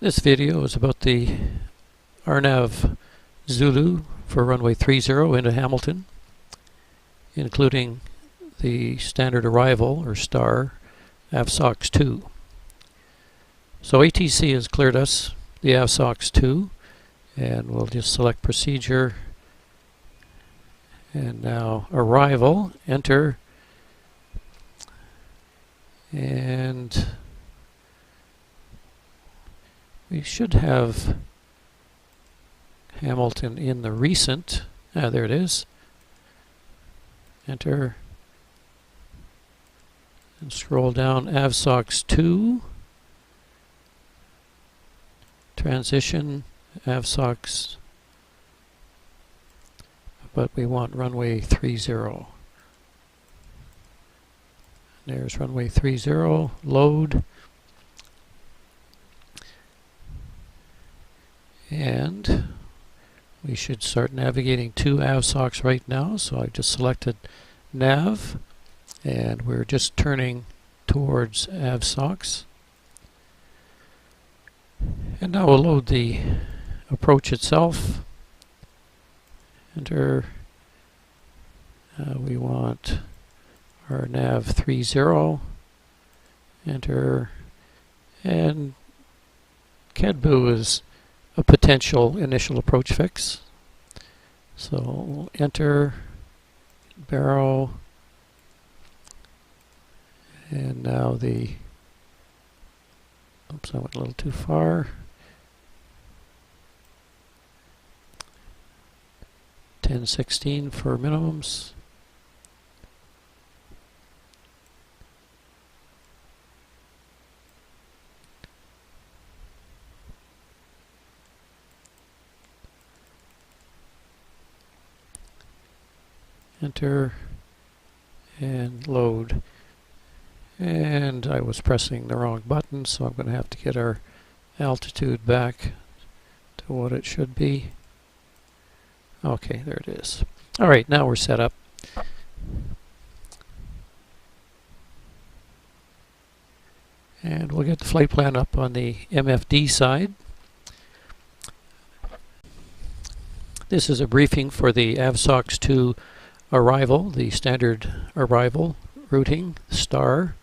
This video is about the Rnav Zulu for runway 30 into Hamilton, including the standard arrival, or star, AVSOX 2. So ATC has cleared us the AVSOX 2, and we'll just select procedure, and now arrival, enter, and we should have Hamilton in the recent. There it is. Enter. And scroll down. AVSOX 2. Transition. AVSOX. But we want runway 30. There's runway 30. Load. And we should start navigating to AVSOX right now. So I've just selected nav, and we're just turning towards AVSOX. And now we'll load the approach itself. Enter. We want our nav 30. Enter. And Kedbu is a potential initial approach fix. So enter, barrow, and now the, oops, I went a little too far. 1016 for minimums. Enter and load. And I was pressing the wrong button, so I'm going to have to get our altitude back to what it should be. Okay, there it is. Alright, now we're set up. And we'll get the flight plan up on the MFD side. This is a briefing for the AVSOX 2 arrival, the standard arrival routing, star,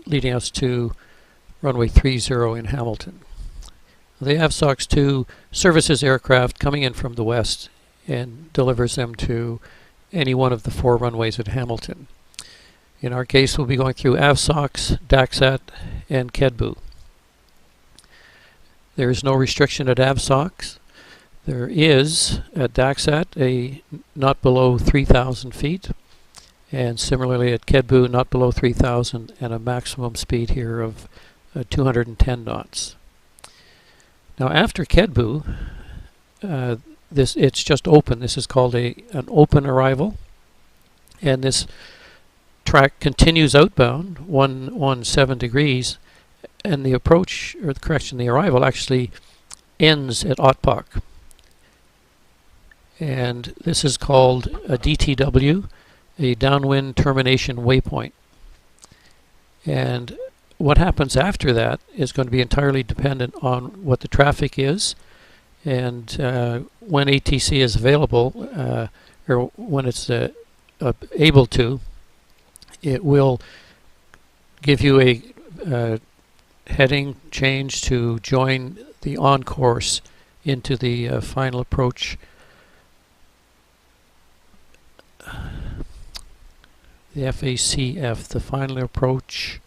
leading us to runway 30 in Hamilton. The AVSOX 2 services aircraft coming in from the west and delivers them to any one of the 4 runways at Hamilton. In our case, we'll be going through AVSOX, DACSAT, and Kedbu. There is no restriction at AVSOX. There is at DACSAT a not below 3,000 feet, and similarly at Kedbu not below 3,000, and a maximum speed here of 210 knots. Now after Kedbu, it's just open. This is called an open arrival, and this track continues outbound 117 degrees, and the approach, or the correction, the arrival actually ends at Otpak. And this is called a DTW, a downwind termination waypoint. And what happens after that is going to be entirely dependent on what the traffic is, and when ATC is available, or when it's able to, it will give you a heading change to join the on-course into the final approach, the FACF, the final approach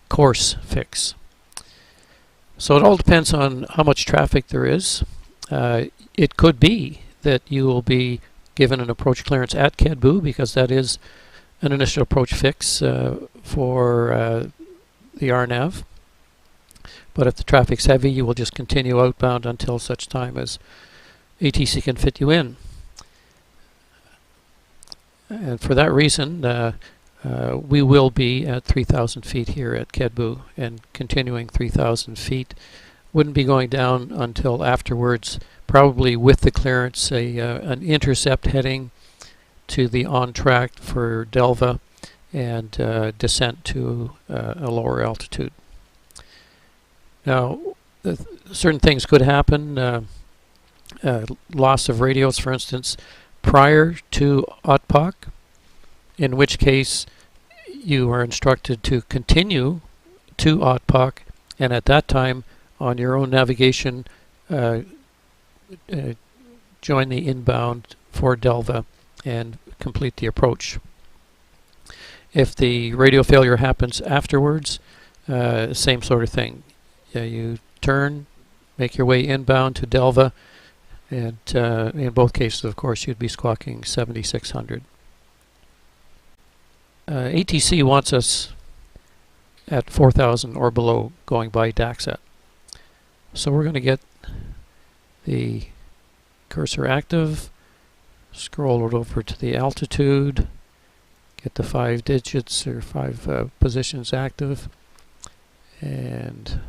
course fix. So it all depends on how much traffic there is. It could be that you will be given an approach clearance at Kedbu, because that is an initial approach fix for the Rnav. But if the traffic's heavy, you will just continue outbound until such time as ATC can fit you in. And for that reason, we will be at 3,000 feet here at Kedbu, and continuing 3,000 feet. Wouldn't be going down until afterwards, probably with the clearance, an intercept heading to the on track for Delva, and descent to a lower altitude. Now, certain things could happen. Loss of radios, for instance, prior to OTPOC, in which case you are instructed to continue to OTPOC, and at that time, on your own navigation, uh, join the inbound for Delva and complete the approach. If the radio failure happens afterwards, same sort of thing. You turn, make your way inbound to Delva, and in both cases, of course, you'd be squawking 7600. ATC wants us at 4000 or below going by DACSAT. So we're going to get the cursor active, scroll it over to the altitude, get the 5 digits or 5 positions active, and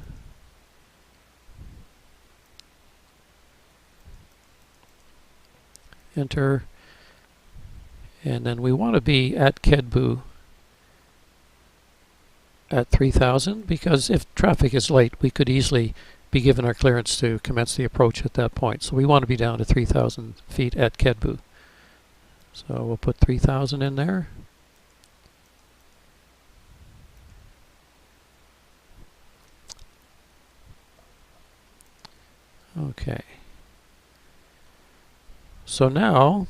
enter. And then we want to be at Kedbu at 3000, because if traffic is late, we could easily be given our clearance to commence the approach at that point. So we want to be down to 3000 feet at Kedbu. So we'll put 3000 in there. Okay. So now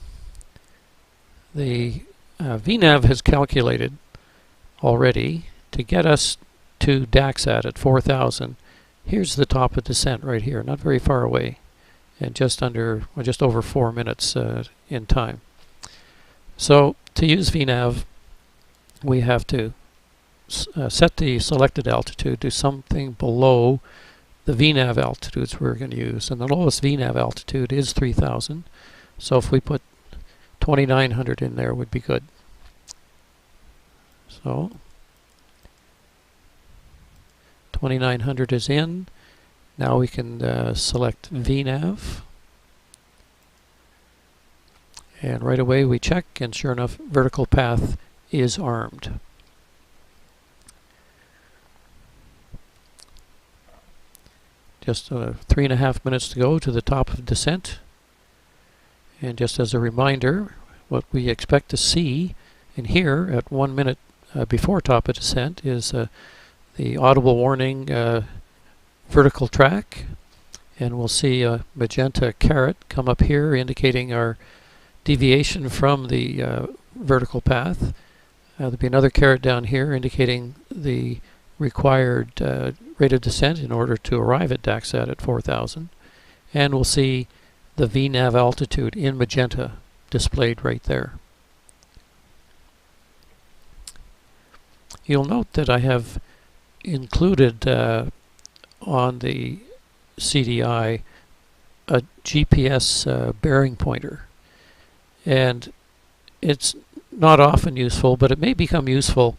the Rnav has calculated already to get us to DACSAT at 4000. Here's the top of descent right here, not very far away, and just over 4 minutes in time. So to use Rnav, we have to set the selected altitude to something below the Rnav altitudes we're going to use, and the lowest Rnav altitude is 3000. So if we put 2900 in there, would be good. So 2900 is in. Now we can select Rnav, and right away we check, and sure enough, vertical path is armed. Just 3.5 minutes to go to the top of descent. And just as a reminder, what we expect to see in here at 1 minute before top of descent is the audible warning vertical track, and we'll see a magenta caret come up here indicating our deviation from the vertical path. There'll be another caret down here indicating the required rate of descent in order to arrive at DACSAT at 4000, and we'll see the Rnav altitude in magenta displayed right there. You'll note that I have included on the CDI a GPS bearing pointer, and it's not often useful, but it may become useful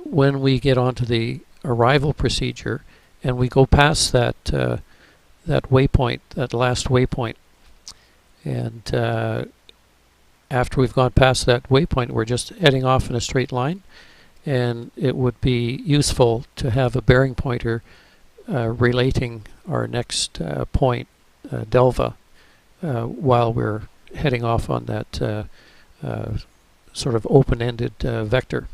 when we get onto the arrival procedure and we go past that that waypoint, that last waypoint. And after we've gone past that waypoint, we're just heading off in a straight line, and it would be useful to have a bearing pointer relating our next point, Delva, while we're heading off on that sort of open-ended vector.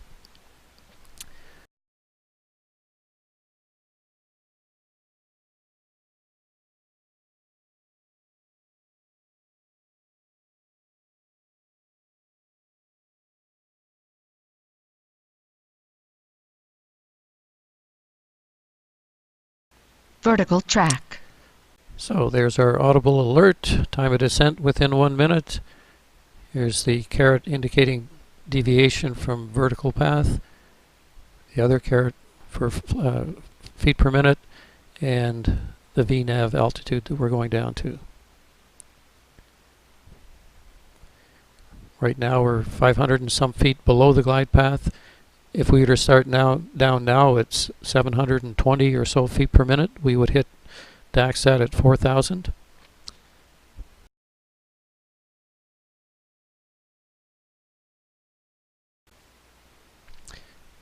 Vertical track. So there's our audible alert, time of descent within 1 minute. Here's the caret indicating deviation from vertical path, the other caret for feet per minute, and the Rnav altitude that we're going down to. Right now we're 500 and some feet below the glide path. If we were to start down now, it's 720 or so feet per minute. We would hit DACSAT at 4000.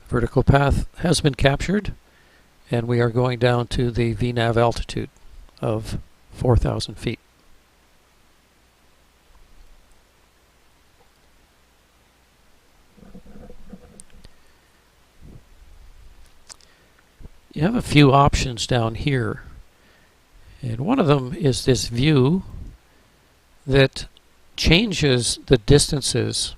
Vertical path has been captured, and we are going down to the Rnav altitude of 4,000 feet. You have a few options down here, and one of them is this view that changes the distances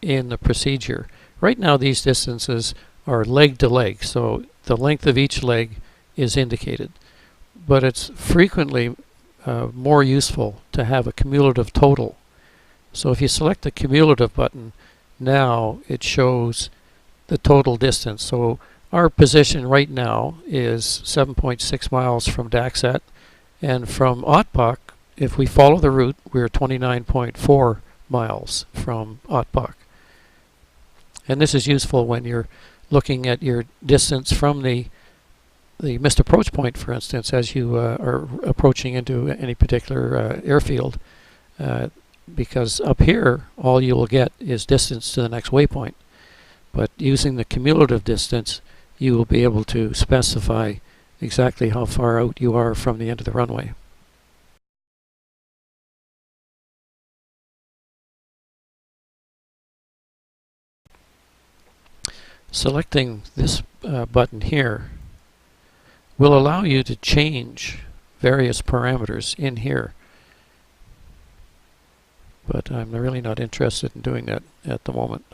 in the procedure. Right now these distances are leg to leg, so the length of each leg is indicated, but it's frequently more useful to have a cumulative total. So if you select the cumulative button, now it shows the total distance. So our position right now is 7.6 miles from Daxat, and from Otbach, if we follow the route, we're 29.4 miles from Otbach. And this is useful when you're looking at your distance from the missed approach point, for instance, as you are approaching into any particular airfield, because up here all you will get is distance to the next waypoint. But using the cumulative distance, you will be able to specify exactly how far out you are from the end of the runway. Selecting this button here will allow you to change various parameters in here, but I'm really not interested in doing that at the moment.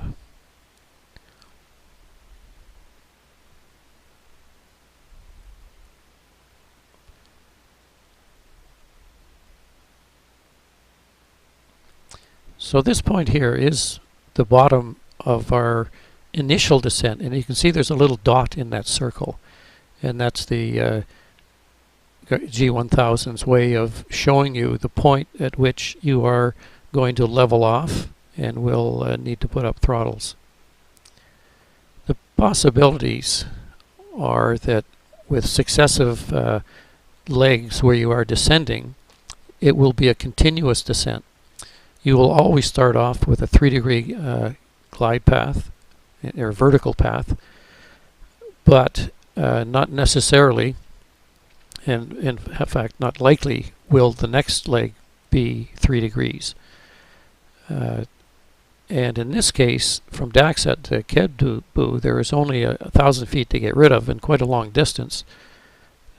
So this point here is the bottom of our initial descent, and you can see there's a little dot in that circle, and that's the G1000's way of showing you the point at which you are going to level off and will need to put up throttles. The possibilities are that with successive legs where you are descending, it will be a continuous descent. You will always start off with a 3-degree glide path, or vertical path, but not necessarily, and in fact not likely, will the next leg be 3 degrees. And in this case, from Daxat to Kedbu, there is only 1,000 feet to get rid of, and quite a long distance.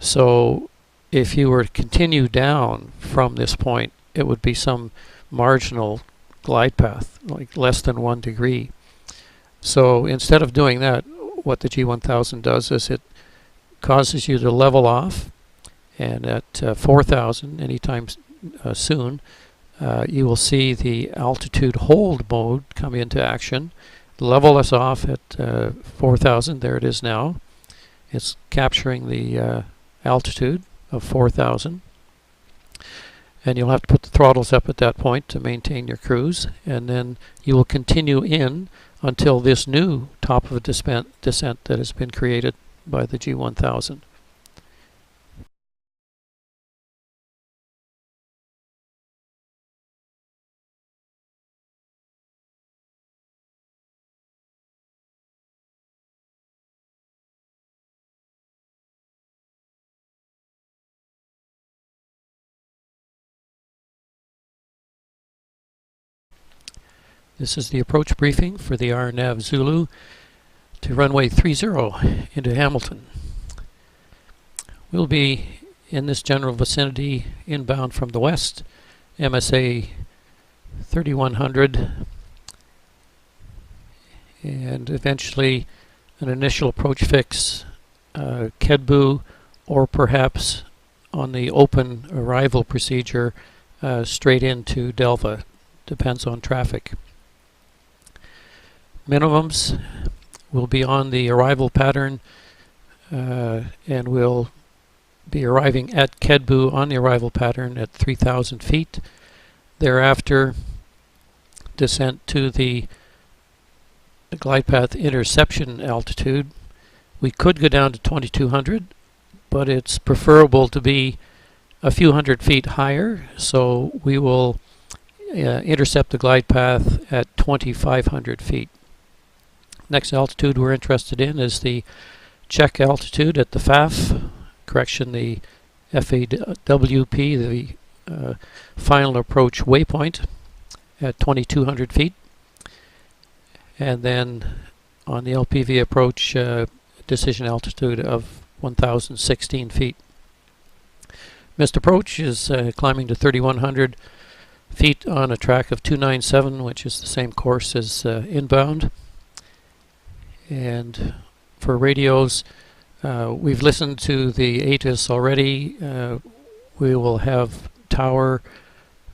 So if you were to continue down from this point, it would be some marginal glide path, like less than 1 degree. So instead of doing that, what the G1000 does is it causes you to level off, and at 4,000 anytime soon, you will see the altitude hold mode come into action, level us off at 4,000. There it is now. It's capturing the altitude of 4,000. And you'll have to put the throttles up at that point to maintain your cruise, and then you will continue in until this new top of descent that has been created by the G1000. This is the approach briefing for the Rnav Zulu to runway 30 into Hamilton. We'll be in this general vicinity inbound from the west, MSA 3100, and eventually an initial approach fix, Kedbu, or perhaps on the open arrival procedure straight into Delva. Depends on traffic. Minimums will be on the arrival pattern, and we'll be arriving at Kedbu on the arrival pattern at 3,000 feet. Thereafter, descent to the glide path interception altitude. We could go down to 2,200, but it's preferable to be a few hundred feet higher, so we will intercept the glide path at 2,500 feet. Next altitude we're interested in is the check altitude at the FAF, correction the FAWP, the final approach waypoint at 2,200 feet. And then on the LPV approach, decision altitude of 1,016 feet. Missed approach is climbing to 3,100 feet on a track of 297, which is the same course as inbound. And for radios, we've listened to the ATIS already. We will have tower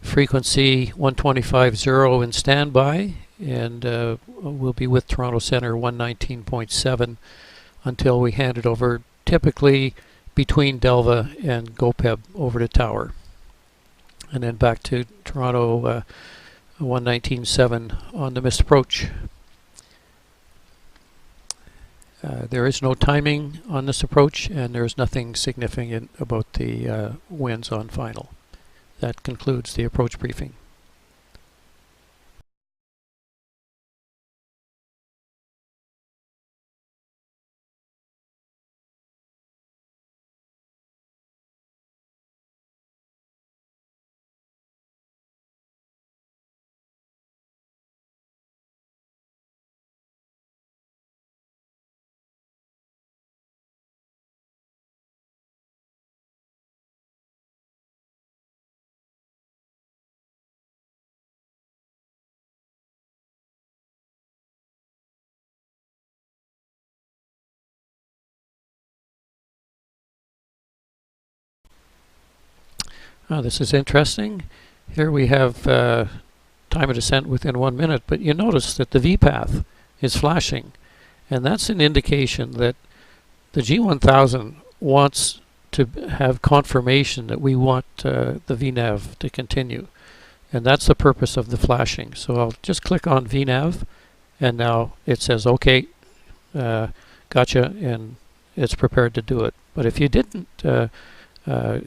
frequency 125.0 in standby, and we'll be with Toronto Centre 119.7 until we hand it over, typically between Delva and GoPeb over to tower. And then back to Toronto 119.7 on the missed approach. There is no timing on this approach, and there is nothing significant about the winds on final. That concludes the approach briefing. This is interesting. Here we have time of descent within 1 minute, but you notice that the V-path is flashing, and that's an indication that the G1000 wants to have confirmation that we want the VNav to continue, and that's the purpose of the flashing. So I'll just click on VNav, and now it says okay, gotcha, and it's prepared to do it. But if you didn't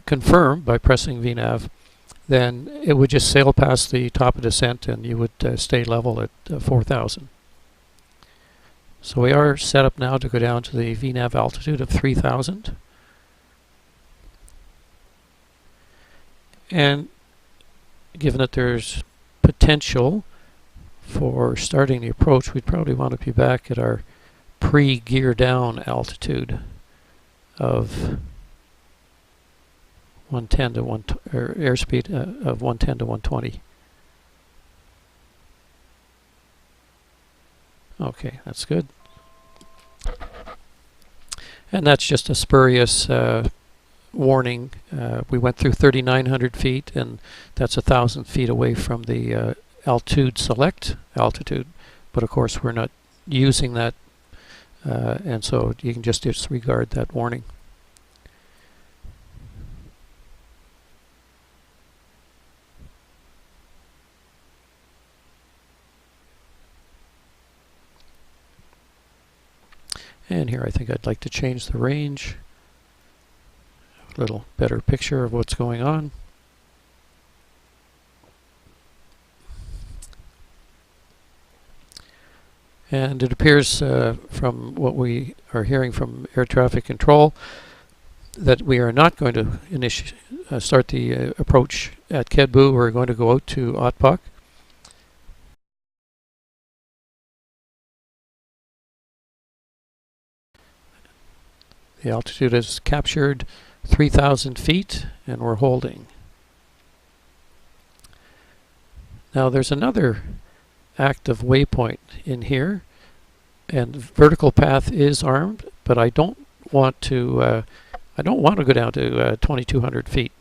confirm by pressing VNav, then it would just sail past the top of descent and you would stay level at 4,000. So we are set up now to go down to the VNav altitude of 3,000. And given that there's potential for starting the approach, we'd probably want to be back at our pre-gear down altitude of 110 to 1, or airspeed of 110 to 120. Okay, that's good. And that's just a spurious warning. We went through 3,900 feet, and that's 1,000 feet away from the altitude select altitude. But of course, we're not using that, and so you can just disregard that warning. And here I think I'd like to change the range. A little better picture of what's going on. And it appears from what we are hearing from air traffic control that we are not going to start the approach at Kedbu. We're going to go out to Otpok. The altitude is captured 3,000 feet, and we're holding. Now there's another active waypoint in here, and vertical path is armed, but I don't want to go down to 2,200 feet.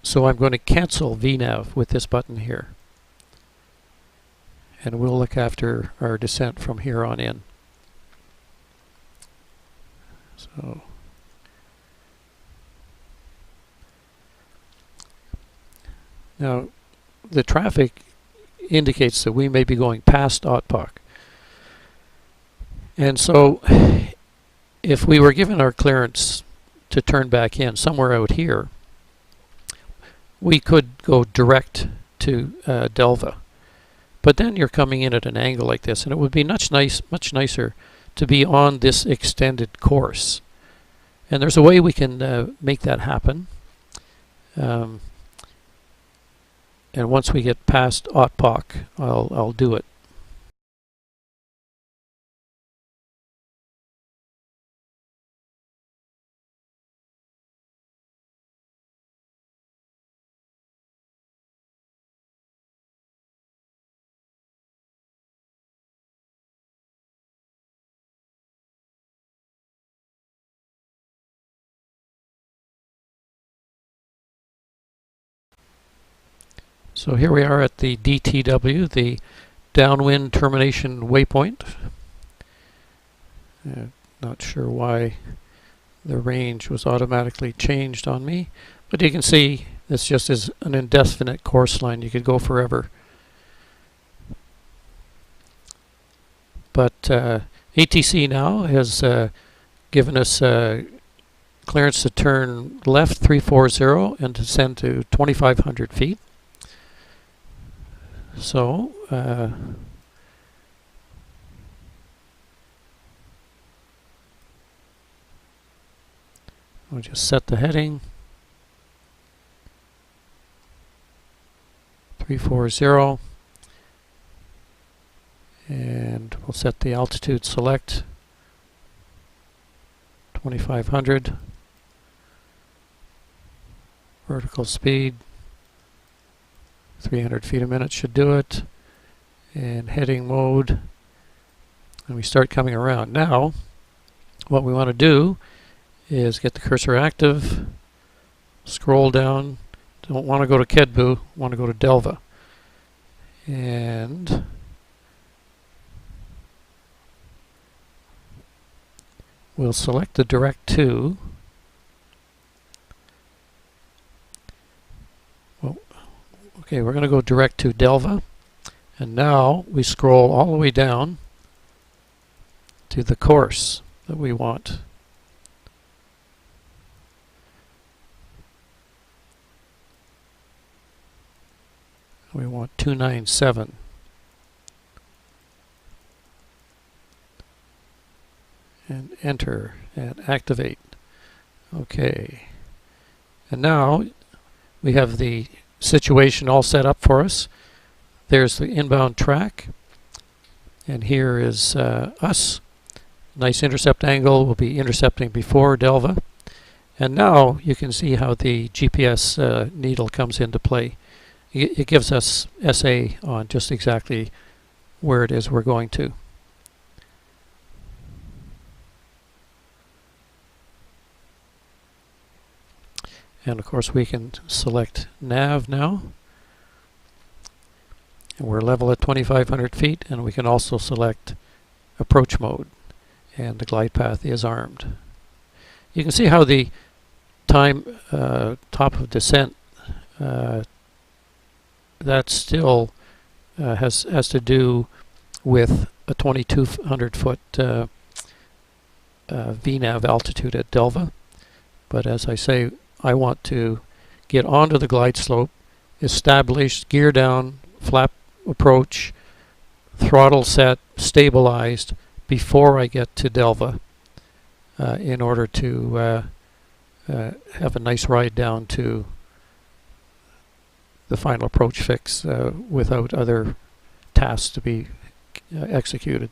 So I'm going to cancel VNav with this button here, and we'll look after our descent from here on in. So. Now, the traffic indicates that we may be going past Otpok. And so, if we were given our clearance to turn back in somewhere out here, we could go direct to Delva. But then you're coming in at an angle like this, and it would be much nicer to be on this extended course. And there's a way we can make that happen. And once we get past Otpock, I'll do it. So here we are at the DTW, the downwind termination waypoint. Not sure why the range was automatically changed on me, but you can see this just is an indefinite course line. You could go forever. But ATC now has given us clearance to turn left 340 and descend to 2,500 feet. So I'll just set the heading 340, and we'll set the altitude select 2,500, vertical speed 300 feet a minute should do it, and heading mode, and we start coming around. Now what we want to do is get the cursor active, scroll down. Don't want to go to Kedbu, want to go to Delva, and we'll select the direct to. Okay, we're going to go direct to Delva, and now we scroll all the way down to the course that we want. We want 297. And enter and activate. Okay. And now we have the situation all set up for us. There's the inbound track, and here is us. Nice intercept angle. We'll be intercepting before Delva, and now you can see how the GPS needle comes into play. It gives us SA on just exactly where it is we're going to. And of course we can select Nav now. And we're level at 2,500 feet, and we can also select approach mode, and the glide path is armed. You can see how the time top of descent that still has to do with a 2,200 foot VNAV altitude at Delva. But as I say, I want to get onto the glide slope, establish gear down, flap approach, throttle set, stabilized before I get to Delva, in order to have a nice ride down to the final approach fix without other tasks to be executed.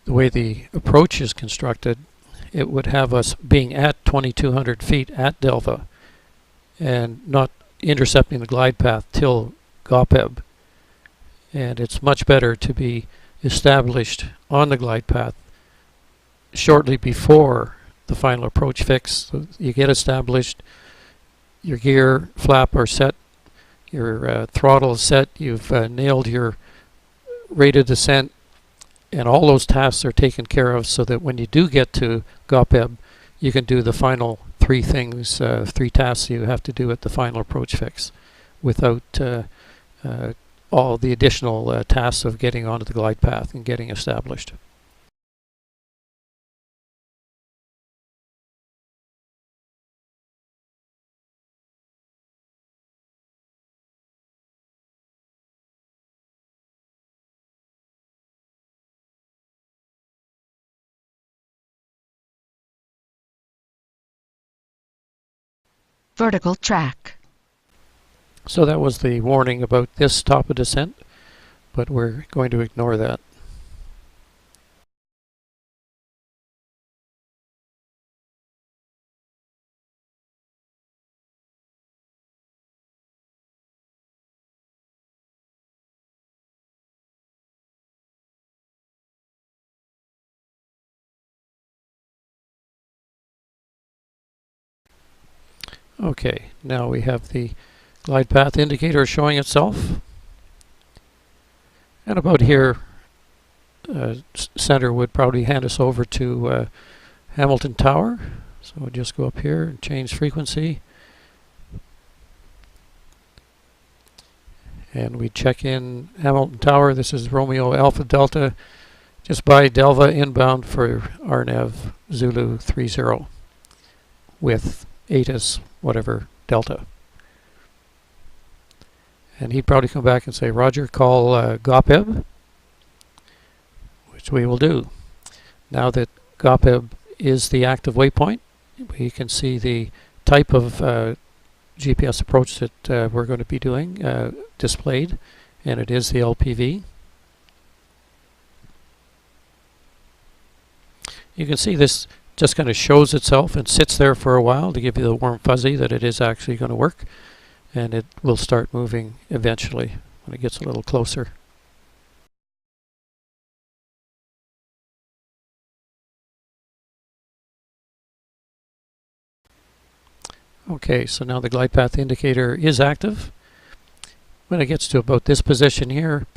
The way the approach is constructed, it would have us being at 2,200 feet at Delva and not intercepting the glide path till Gopeb. And it's much better to be established on the glide path shortly before the final approach fix. So you get established, your gear flap are set, your throttle is set, you've nailed your rate of descent, and all those tasks are taken care of so that when you do get to Gopeb, you can do the final three things, three tasks you have to do at the final approach fix without all the additional tasks of getting onto the glide path and getting established. Vertical track. So that was the warning about this top of descent, but we're going to ignore that. Okay, now we have the glide path indicator showing itself. And about here, center would probably hand us over to Hamilton Tower. So we'll just go up here and change frequency. And we check in Hamilton Tower. This is Romeo Alpha Delta, just by Delva inbound for Rnav Zulu 30 with ATIS whatever Delta. And he'd probably come back and say, Roger, call GOPEB, which we will do. Now that GOPEB is the active waypoint, we can see the type of GPS approach that we're going to be doing displayed, and it is the LPV. You can see this just kind of shows itself and sits there for a while to give you the warm fuzzy that it is actually going to work, and it will start moving eventually when it gets a little closer. Okay, so now the glide path indicator is active. When it gets to about this position here,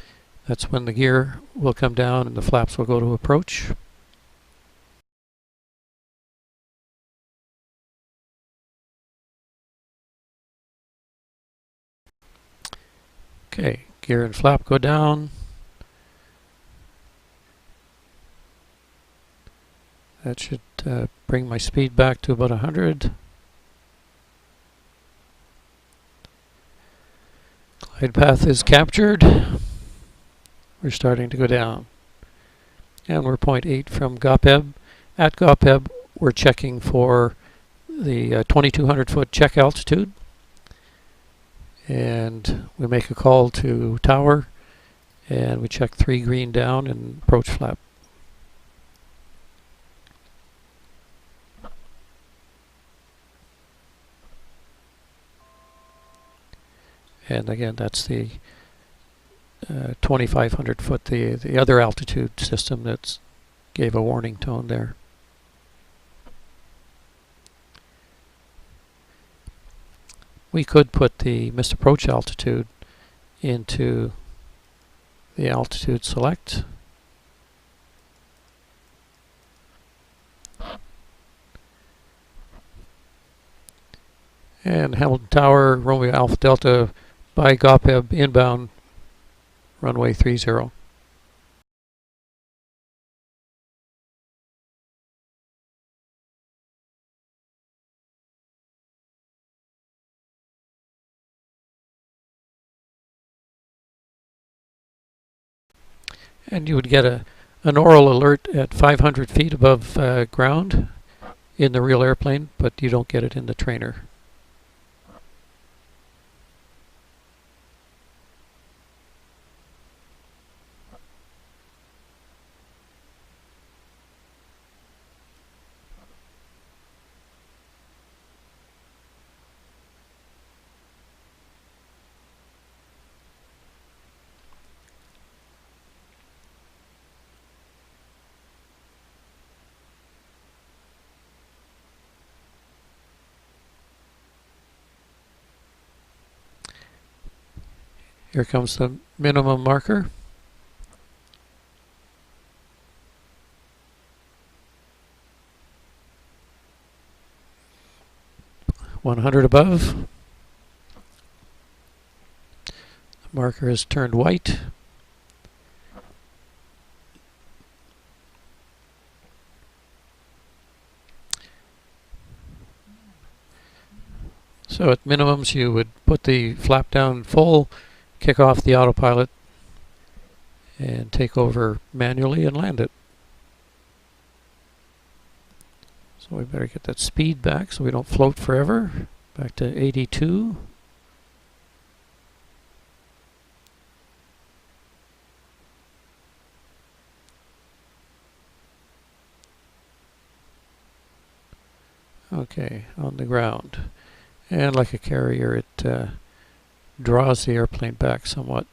that's when the gear will come down and the flaps will go to approach. Okay, gear and flap go down. That should bring my speed back to about 100. Glide path is captured. We're starting to go down. And we're 0.8 from GOPEB. At GOPEB, we're checking for the 2,200 foot check altitude. And we make a call to tower, and we check 3 green down and approach flap. And again, that's the 2,500 foot, the other altitude system that gave a warning tone there. We could put the missed approach altitude into the altitude select. And Hamilton Tower, Romeo Alpha Delta by GOPEB inbound runway 30. And you would get an oral alert at 500 feet above ground in the real airplane, but you don't get it in the trainer. Here comes the minimum marker. $100 above. The marker has turned white. So at minimums you would put the flap down full, kick off the autopilot, and take over manually and land it. So we better get that speed back so we don't float forever. Back to 82. Okay, on the ground. And like a carrier, it draws the airplane back somewhat.